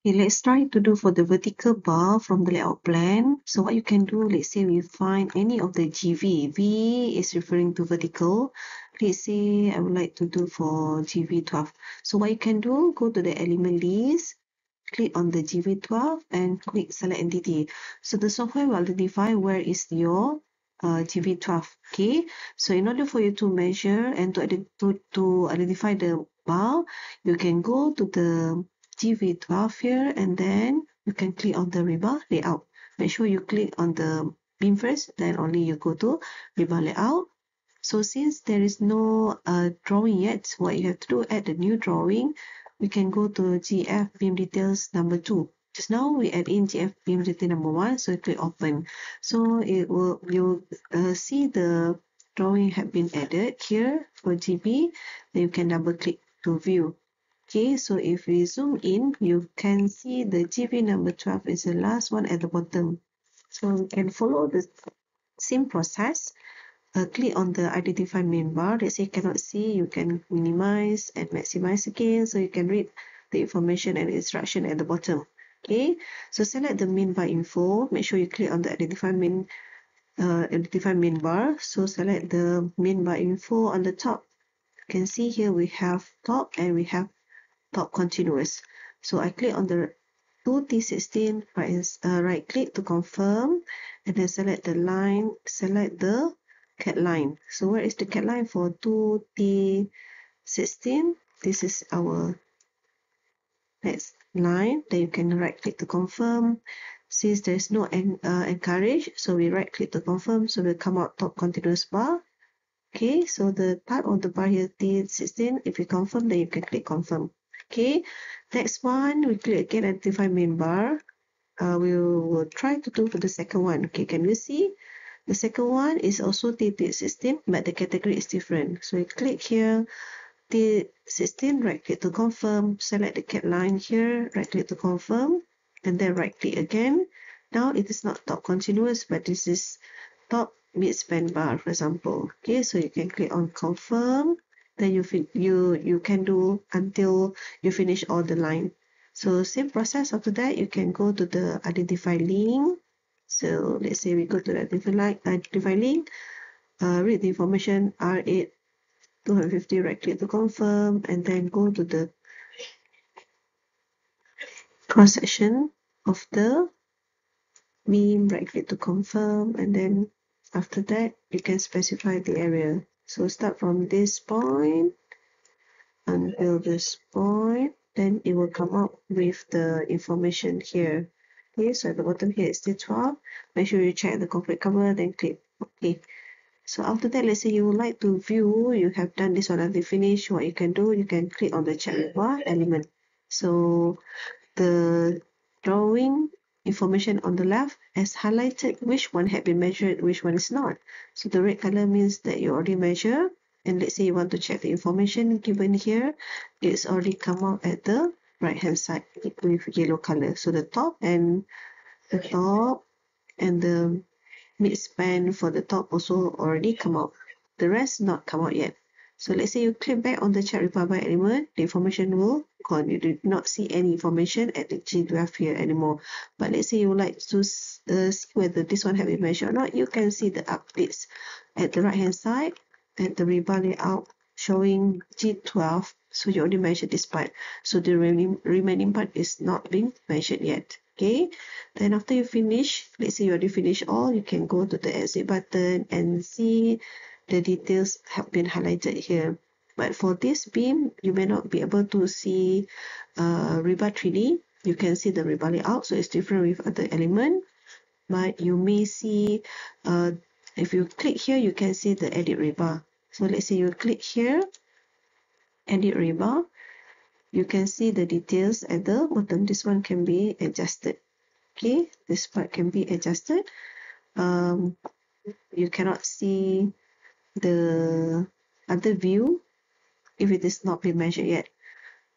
Okay, let's try to do for the vertical bar from the layout plan. So what you can do, let's say we find any of the GV. V is referring to vertical. Let's say I would like to do for GV12. So what you can do, go to the element list, click on the GV12 and click select entity. So the software will identify where is your GV12. Okay, so in order for you to measure and to identify the bar, you can go to the GV12 here and then you can click on the rebar layout. Make sure you click on the beam first, then only you go to rebar layout. So since there is no drawing yet, what you have to do, add a new drawing. We can go to GF beam details number 2. Just now we add in GF beam detail number 1, so click open. So it will you'll see the drawing have been added here for GB. Then you can double click to view. Okay, so if we zoom in, you can see the GB number 12 is the last one at the bottom. So we can follow the same process. Click on the identify main bar. Let's say you cannot see, you can minimize and maximize again, so you can read the information and instruction at the bottom. Okay, so select the main bar info. Make sure you click on the identify main bar. So select the main bar info on the top. You can see here we have top and we have top continuous. So I click on the 2T16 right click to confirm, and then select the line, select the cat line. So where is the cat line for 2T16? This is our next line. Then you can right click to confirm. Since there is no encourage, so we right click to confirm, so will come out top continuous bar. Okay, so the type of the bar here T16, if you confirm, then you can click confirm. Okay, next one, we click again identify main bar. We will try to do for the second one. Okay, can you see? The second one is also T16, but the category is different. So you click here, T16, right click to confirm, select the cat line here, right click to confirm, and then right click again. Now it is not top continuous, but this is top mid-span bar, for example. Okay, so you can click on confirm, then you can do until you finish all the line. So same process. After that, you can go to the identify link. So let's say we go to the identify link, read the information R8 250, right click to confirm, and then go to the cross section of the beam, right click to confirm, and then after that you can specify the area. So start from this point until this point, then it will come up with the information here. Okay, so at the bottom here is T12. Make sure you check the complete cover, then click OK. So after that, let's say you would like to view, you have done this one until finish. What you can do, you can click on the check bar element. So the drawing information on the left has highlighted which one had been measured, which one is not. So the red color means that you already measure. And let's say you want to check the information given here, it's already come out at the right hand side with yellow color. So the top and the mid-span for the top also already come out. The rest not come out yet. So let's say you click back on the check required by element, the information will gone. You do not see any information at the G12 here anymore. But let's say you would like to see whether this one have been measured or not, you can see the updates at the right hand side at the rebar layout showing G12. So you already measured this part. So the remaining part is not being measured yet. Okay, then after you finish, let's say you already finished all, you can go to the exit button and see the details have been highlighted here. But for this beam, you may not be able to see rebar 3D. You can see the rebar layout, so it's different with other element. But you may see, if you click here, you can see the edit rebar. So let's say you click here, edit rebar. You can see the details at the bottom. This one can be adjusted. Okay, this part can be adjusted. You cannot see the other view if it is not been measured yet.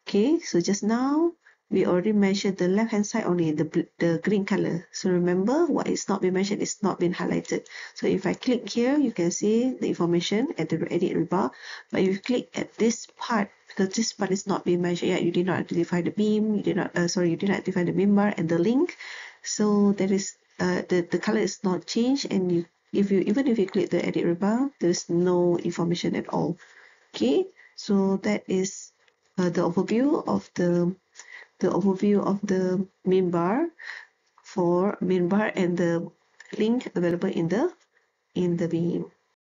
Okay, so just now we already mentioned the left hand side only, the green color. So remember, what is not been mentioned is not been highlighted. So if I click here, you can see the information at the edit red bar. But if you click at this part, because this part is not being mentioned yet, you did not identify the beam, you did not identify the beam bar and the link. So there is the color is not changed, and you even if you click the edit red bar, there is no information at all. Okay, so that is the overview of the main bar and the link available in the beam.